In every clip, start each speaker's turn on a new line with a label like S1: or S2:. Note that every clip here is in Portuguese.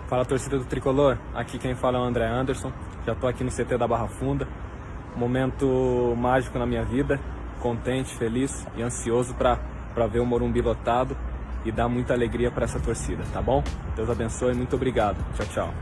S1: Fala, torcida do Tricolor, aqui quem fala é o André Anderson, já estou aqui no CT da Barra Funda, momento mágico na minha vida, contente, feliz e ansioso para ver o Morumbi lotado e dar muita alegria para essa torcida, tá bom? Deus abençoe, muito obrigado, tchau, tchau.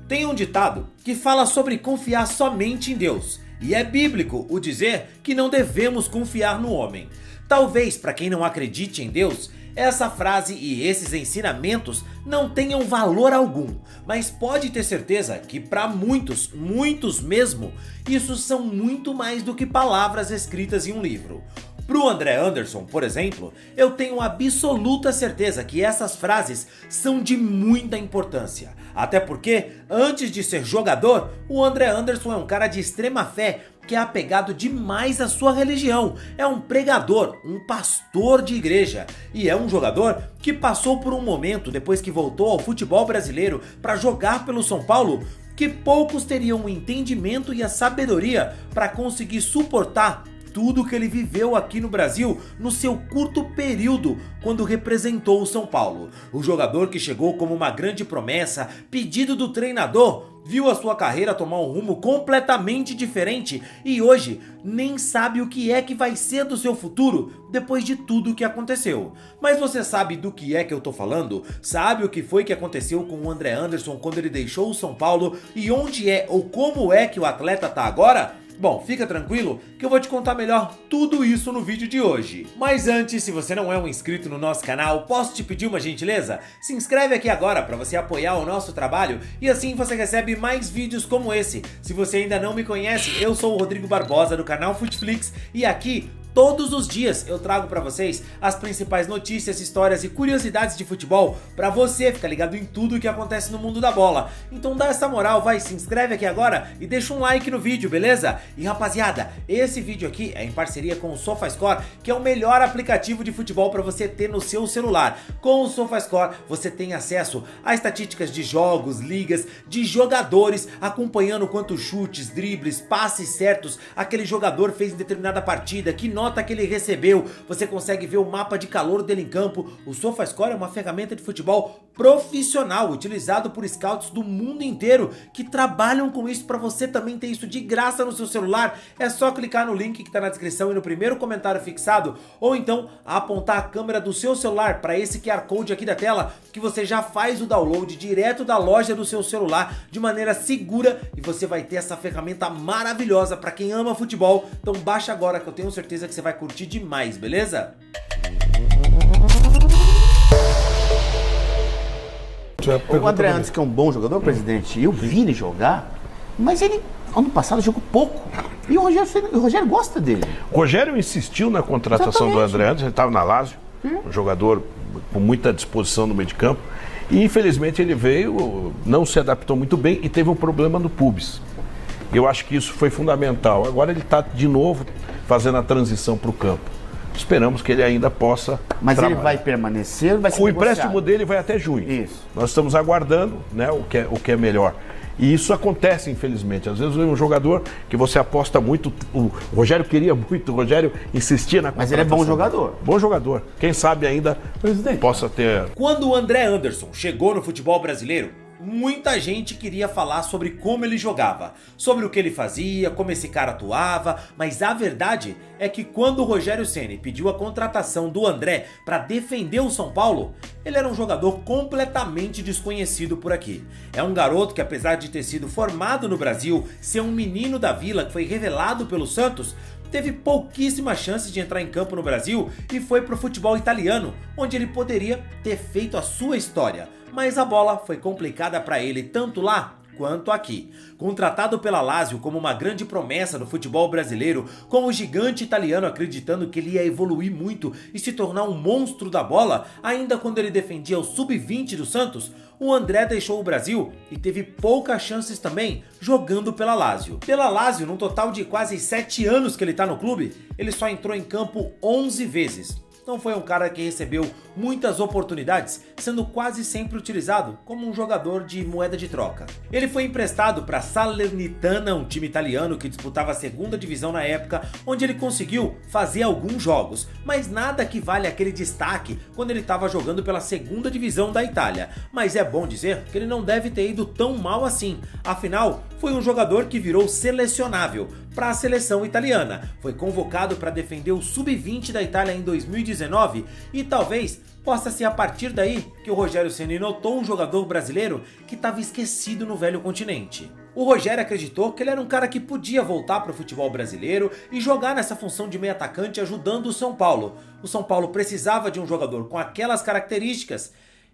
S2: Tem um ditado que fala sobre confiar somente em Deus, e é bíblico o dizer que não devemos confiar no homem. Talvez para quem não acredite em Deus, essa frase e esses ensinamentos não tenham valor algum, mas pode ter certeza que para muitos, muitos mesmo, isso são muito mais do que palavras escritas em um livro. Pro André Anderson, por exemplo, eu tenho absoluta certeza que essas frases são de muita importância. Até porque, antes de ser jogador, o André Anderson é um cara de extrema fé que é apegado demais à sua religião. É um pregador, um pastor de igreja. E é um jogador que passou por um momento, depois que voltou ao futebol brasileiro para jogar pelo São Paulo, que poucos teriam o entendimento e a sabedoria para conseguir suportar tudo que ele viveu aqui no Brasil no seu curto período quando representou o São Paulo. O jogador que chegou como uma grande promessa, pedido do treinador, viu a sua carreira tomar um rumo completamente diferente e hoje nem sabe o que é que vai ser do seu futuro depois de tudo o que aconteceu. Mas você sabe do que é que eu tô falando? Sabe o que foi que aconteceu com o André Anderson quando ele deixou o São Paulo e onde é ou como é que o atleta tá agora? Bom, fica tranquilo que eu vou te contar melhor tudo isso no vídeo de hoje. Mas antes, se você não é um inscrito no nosso canal, posso te pedir uma gentileza? Se inscreve aqui agora para você apoiar o nosso trabalho e assim você recebe mais vídeos como esse. Se você ainda não me conhece, eu sou o Rodrigo Barbosa do canal Futflix e aqui todos os dias eu trago pra vocês as principais notícias, histórias e curiosidades de futebol pra você ficar ligado em tudo o que acontece no mundo da bola. Então dá essa moral, vai, se inscreve aqui agora e deixa um like no vídeo, beleza? E rapaziada, esse vídeo aqui é em parceria com o SofaScore, que é o melhor aplicativo de futebol pra você ter no seu celular. Com o SofaScore você tem acesso a estatísticas de jogos, ligas, de jogadores, acompanhando quantos chutes, dribles, passes certos aquele jogador fez em determinada partida, que nota que ele recebeu, você consegue ver o mapa de calor dele em campo. O SofaScore é uma ferramenta de futebol profissional, utilizado por scouts do mundo inteiro que trabalham com isso para você também ter isso de graça no seu celular. É só clicar no link que está na descrição e no primeiro comentário fixado, ou então apontar a câmera do seu celular para esse QR Code aqui da tela, que você já faz o download direto da loja do seu celular de maneira segura e você vai ter essa ferramenta maravilhosa para quem ama futebol. Então baixa agora que eu tenho certeza que você vai curtir demais, beleza?
S3: O André Anderson, que é um bom jogador, presidente, eu vi ele jogar, mas ele, ano passado, jogou pouco. E o Rogério gosta dele.
S4: O Rogério insistiu na contratação do André Anderson, ele estava na Lazio, um jogador com muita disposição no meio de campo. E infelizmente ele veio, não se adaptou muito bem e teve um problema no pubis. Eu acho que isso foi fundamental. Agora ele está de novo fazendo a transição para o campo. Esperamos que ele ainda possa
S3: Mas
S4: trabalhar.
S3: Ele vai permanecer ou vai ser
S4: O
S3: negociado?
S4: empréstimo dele vai até junho.
S3: Isso.
S4: Nós estamos aguardando, né, o que é melhor. E isso acontece, infelizmente. Às vezes um jogador que você aposta muito, o Rogério queria muito, o Rogério insistia na contratação.
S3: Mas ele é bom jogador.
S4: Bom jogador. Quem sabe ainda possa ter...
S2: Quando o André Anderson chegou no futebol brasileiro, muita gente queria falar sobre como ele jogava, sobre o que ele fazia, como esse cara atuava, mas a verdade é que quando o Rogério Ceni pediu a contratação do André para defender o São Paulo, ele era um jogador completamente desconhecido por aqui. É um garoto que, apesar de ter sido formado no Brasil, ser um menino da vila que foi revelado pelo Santos, teve pouquíssimas chances de entrar em campo no Brasil e foi pro futebol italiano, onde ele poderia ter feito a sua história. Mas a bola foi complicada para ele tanto lá quanto aqui. Contratado pela Lazio como uma grande promessa do futebol brasileiro, com o gigante italiano acreditando que ele ia evoluir muito e se tornar um monstro da bola, ainda quando ele defendia o sub-20 do Santos, o André deixou o Brasil e teve poucas chances também jogando pela Lazio. Pela Lazio, num total de quase 7 anos que ele tá no clube, ele só entrou em campo 11 vezes. não foi um cara que recebeu muitas oportunidades, sendo quase sempre utilizado como um jogador de moeda de troca. Ele foi emprestado para Salernitana, um time italiano que disputava a segunda divisão na época, onde ele conseguiu fazer alguns jogos, mas nada que vale aquele destaque quando ele estava jogando pela segunda divisão da Itália. Mas é bom dizer que ele não deve ter ido tão mal assim, afinal foi um jogador que virou selecionável para a seleção italiana, foi convocado para defender o Sub-20 da Itália em 2019 e talvez possa ser a partir daí que o Rogério Ceni notou um jogador brasileiro que estava esquecido no velho continente. O Rogério acreditou que ele era um cara que podia voltar para o futebol brasileiro e jogar nessa função de meio atacante ajudando o São Paulo. O São Paulo precisava de um jogador com aquelas características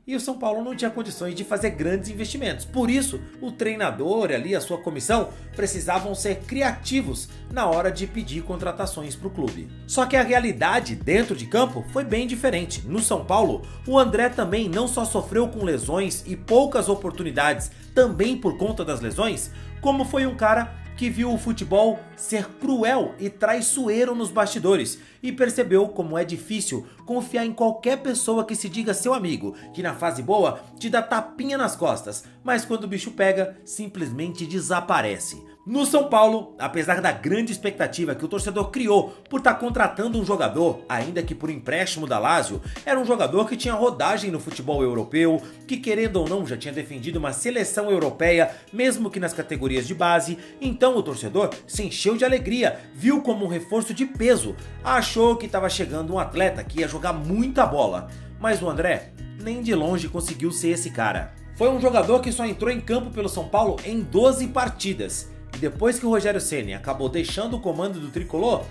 S2: e o São Paulo não tinha condições de fazer grandes investimentos. Por isso, o treinador ali, a sua comissão, precisavam ser criativos na hora de pedir contratações para o clube. Só que a realidade dentro de campo foi bem diferente. No São Paulo, o André também não só sofreu com lesões e poucas oportunidades também por conta das lesões, como foi um cara que viu o futebol ser cruel e traiçoeiro nos bastidores e percebeu como é difícil confiar em qualquer pessoa que se diga seu amigo, que na fase boa te dá tapinha nas costas, mas quando o bicho pega, simplesmente desaparece. No São Paulo, apesar da grande expectativa que o torcedor criou por estar contratando um jogador, ainda que por empréstimo da Lazio, era um jogador que tinha rodagem no futebol europeu, que querendo ou não já tinha defendido uma seleção europeia, mesmo que nas categorias de base, então o torcedor se encheu de alegria, viu como um reforço de peso, achou que estava chegando um atleta que ia jogar muita bola, mas o André nem de longe conseguiu ser esse cara. Foi um jogador que só entrou em campo pelo São Paulo em 12 partidas. E depois que o Rogério Ceni acabou deixando o comando do tricolor,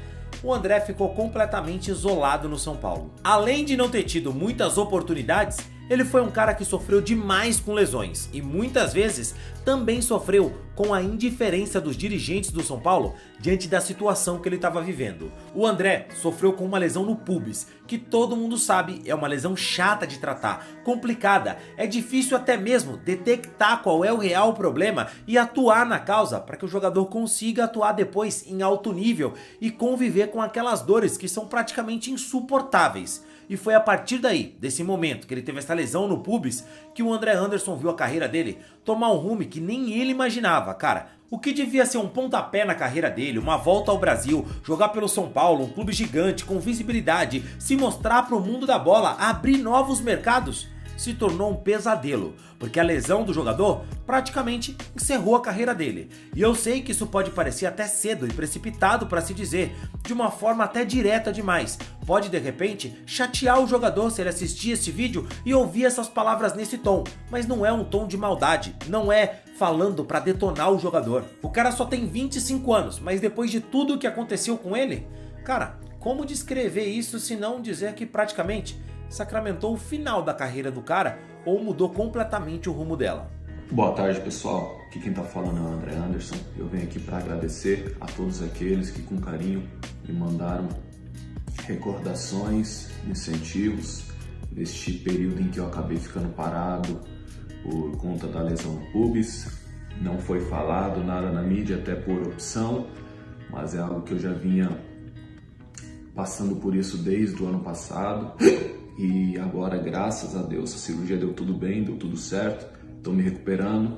S2: o André ficou completamente isolado no São Paulo. Além de não ter tido muitas oportunidades, ele foi um cara que sofreu demais com lesões e muitas vezes também sofreu com a indiferença dos dirigentes do São Paulo diante da situação que ele estava vivendo. O André sofreu com uma lesão no pubis, que todo mundo sabe é uma lesão chata de tratar, complicada, é difícil até mesmo detectar qual é o real problema e atuar na causa para que o jogador consiga atuar depois em alto nível e conviver com aquelas dores que são praticamente insuportáveis. E foi a partir daí, desse momento que ele teve essa lesão no pubis, que o André Anderson viu a carreira dele tomar um rumo que nem ele imaginava, cara. O que devia ser um pontapé na carreira dele, uma volta ao Brasil, jogar pelo São Paulo, um clube gigante, com visibilidade, se mostrar para o mundo da bola, abrir novos mercados, se tornou um pesadelo, porque a lesão do jogador praticamente encerrou a carreira dele. E eu sei que isso pode parecer até cedo e precipitado para se dizer, de uma forma até direta demais. Pode de repente chatear o jogador se ele assistir esse vídeo e ouvir essas palavras nesse tom, mas não é um tom de maldade, não é falando para detonar o jogador. O cara só tem 25 anos, mas depois de tudo o que aconteceu com ele, cara, como descrever isso se não dizer que praticamente sacramentou o final da carreira do cara ou mudou completamente o rumo dela?
S5: Boa tarde, pessoal. Aqui quem tá falando é o André Anderson. Eu venho aqui para agradecer a todos aqueles que com carinho me mandaram recordações, incentivos neste período em que eu acabei ficando parado por conta da lesão no pubis. Não foi falado nada na mídia, até por opção, mas é algo que eu já vinha passando por isso desde o ano passado. E agora, graças a Deus, a cirurgia deu tudo bem, deu tudo certo. Estou me recuperando,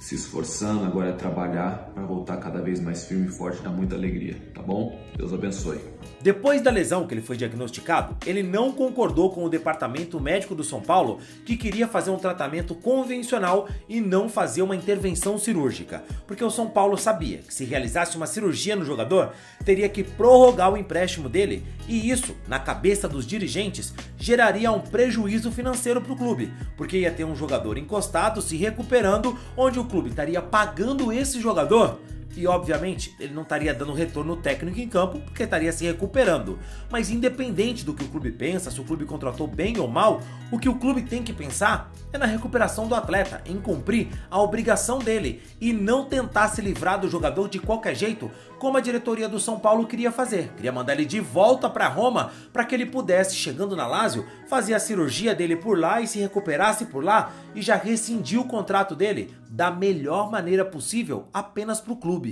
S5: se esforçando, agora é trabalhar para voltar cada vez mais firme e forte, dá muita alegria, tá bom? Deus abençoe.
S2: Depois da lesão que ele foi diagnosticado, ele não concordou com o departamento médico do São Paulo, que queria fazer um tratamento convencional e não fazer uma intervenção cirúrgica, porque o São Paulo sabia que se realizasse uma cirurgia no jogador, teria que prorrogar o empréstimo dele, e isso, na cabeça dos dirigentes, geraria um prejuízo financeiro para o clube, porque ia ter um jogador encostado se recuperando, onde o clube estaria pagando esse jogador e obviamente ele não estaria dando retorno técnico em campo porque estaria se recuperando. Mas independente do que o clube pensa, se o clube contratou bem ou mal, o que o clube tem que pensar é na recuperação do atleta, em cumprir a obrigação dele e não tentar se livrar do jogador de qualquer jeito, como a diretoria do São Paulo queria fazer. Queria mandar ele de volta para Roma para que ele pudesse, chegando na Lazio, fazer a cirurgia dele por lá e se recuperasse por lá e já rescindir o contrato dele da melhor maneira possível apenas para o clube.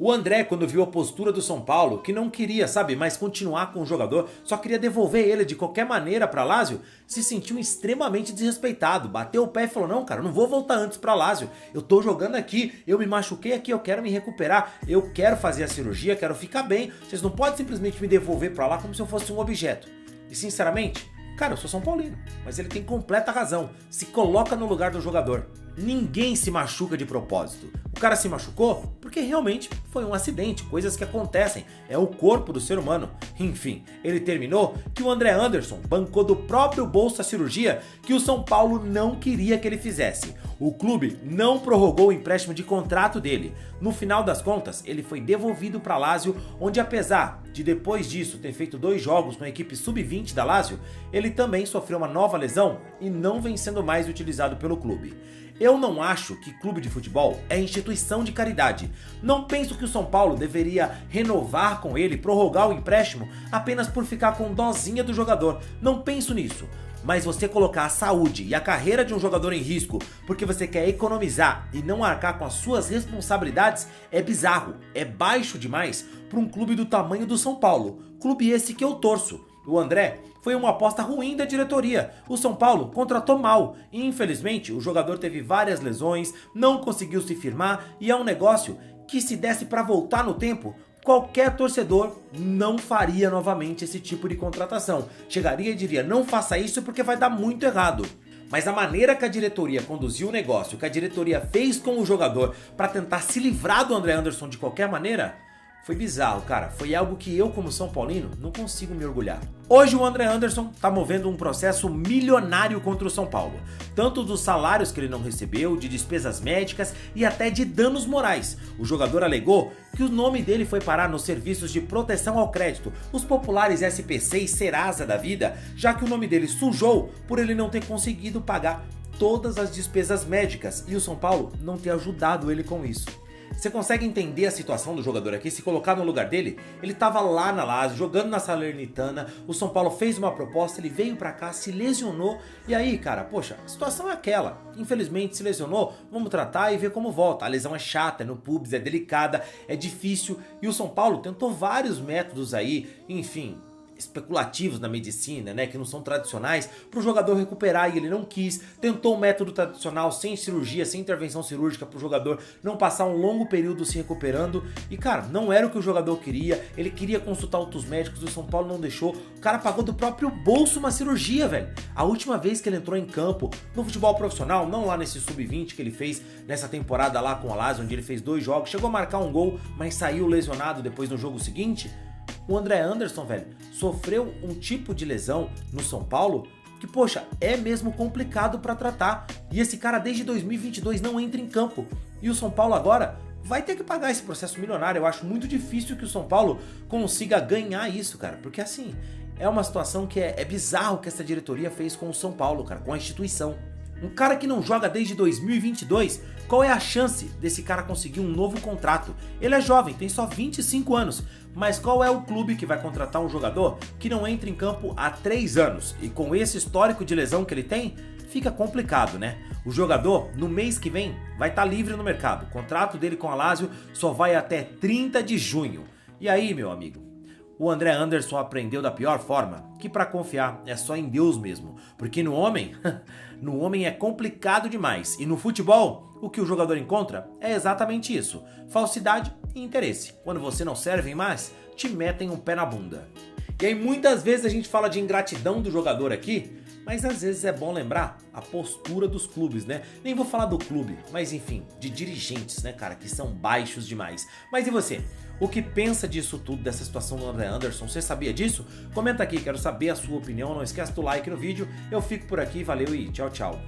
S2: O André, quando viu a postura do São Paulo, que não queria, sabe, mais continuar com o jogador, só queria devolver ele de qualquer maneira pra Lazio, se sentiu extremamente desrespeitado, bateu o pé e falou: não, cara, eu não vou voltar antes pra Lazio, eu tô jogando aqui, eu me machuquei aqui, eu quero me recuperar, eu quero fazer a cirurgia, quero ficar bem, vocês não podem simplesmente me devolver pra lá como se eu fosse um objeto. E sinceramente, cara, eu sou São Paulino, mas ele tem completa razão, se coloca no lugar do jogador. Ninguém se machuca de propósito. O cara se machucou porque realmente foi um acidente, coisas que acontecem, é o corpo do ser humano. Enfim, ele terminou que o André Anderson bancou do próprio bolso a cirurgia que o São Paulo não queria que ele fizesse. O clube não prorrogou o empréstimo de contrato dele. No final das contas, ele foi devolvido para Lazio, onde apesar de depois disso ter feito 2 jogos com a equipe sub-20 da Lazio, ele também sofreu uma nova lesão e não vem sendo mais utilizado pelo clube. Eu não acho que clube de futebol é instituição de caridade. Não penso que o São Paulo deveria renovar com ele, prorrogar o empréstimo apenas por ficar com dosinha do jogador. Não penso nisso. Mas você colocar a saúde e a carreira de um jogador em risco porque você quer economizar e não arcar com as suas responsabilidades é bizarro, é baixo demais para um clube do tamanho do São Paulo. Clube esse que eu torço. O André foi uma aposta ruim da diretoria. O São Paulo contratou mal e infelizmente o jogador teve várias lesões, não conseguiu se firmar e é um negócio que se desse para voltar no tempo, qualquer torcedor não faria novamente esse tipo de contratação. Chegaria e diria: não faça isso porque vai dar muito errado. Mas a maneira que a diretoria conduziu o negócio, que a diretoria fez com o jogador para tentar se livrar do André Anderson de qualquer maneira, foi bizarro, cara. Foi algo que eu, como São Paulino, não consigo me orgulhar. Hoje o André Anderson tá movendo um processo milionário contra o São Paulo. Tanto dos salários que ele não recebeu, de despesas médicas e até de danos morais. O jogador alegou que o nome dele foi parar nos serviços de proteção ao crédito, os populares SPC e Serasa da vida, já que o nome dele sujou por ele não ter conseguido pagar todas as despesas médicas e o São Paulo não ter ajudado ele com isso. Você consegue entender a situação do jogador aqui? Se colocar no lugar dele, ele estava lá na Lazio, jogando na Salernitana, o São Paulo fez uma proposta, ele veio pra cá, se lesionou, e aí, cara, poxa, a situação é aquela, infelizmente se lesionou, vamos tratar e ver como volta. A lesão é chata, é no pubis, é delicada, é difícil, e o São Paulo tentou vários métodos aí, enfim, especulativos na medicina, né, que não são tradicionais, para o jogador recuperar e ele não quis, tentou um método tradicional sem cirurgia, sem intervenção cirúrgica para o jogador não passar um longo período se recuperando e cara, não era o que o jogador queria, ele queria consultar outros médicos, o São Paulo não deixou, o cara pagou do próprio bolso uma cirurgia, velho. A última vez que ele entrou em campo no futebol profissional, não lá nesse sub-20 que ele fez nessa temporada lá com a Lazio, onde ele fez 2 jogos, chegou a marcar um gol, mas saiu lesionado depois no jogo seguinte. O André Anderson, velho, sofreu um tipo de lesão no São Paulo que, poxa, é mesmo complicado pra tratar. E esse cara desde 2022 não entra em campo. E o São Paulo agora vai ter que pagar esse processo milionário. Eu acho muito difícil que o São Paulo consiga ganhar isso, cara. Porque assim, é uma situação que é bizarro que essa diretoria fez com o São Paulo, cara, com a instituição. Um cara que não joga desde 2022, qual é a chance desse cara conseguir um novo contrato? Ele é jovem, tem só 25 anos, mas qual é o clube que vai contratar um jogador que não entra em campo há 3 anos? E com esse histórico de lesão que ele tem, fica complicado, né? O jogador, no mês que vem, vai estar livre no mercado. O contrato dele com a Lazio só vai até 30 de junho. E aí, meu amigo? O André Anderson aprendeu da pior forma que para confiar é só em Deus mesmo, porque no homem é complicado demais e no futebol o que o jogador encontra é exatamente isso, falsidade e interesse. Quando você não serve mais, te metem um pé na bunda. E aí muitas vezes a gente fala de ingratidão do jogador aqui, mas às vezes é bom lembrar a postura dos clubes, né? Nem vou falar do clube, mas enfim, de dirigentes, né, cara, que são baixos demais. Mas e você? O que pensa disso tudo, dessa situação do André Anderson? Você sabia disso? Comenta aqui, quero saber a sua opinião. Não esquece do like no vídeo. Eu fico por aqui, valeu e tchau, tchau.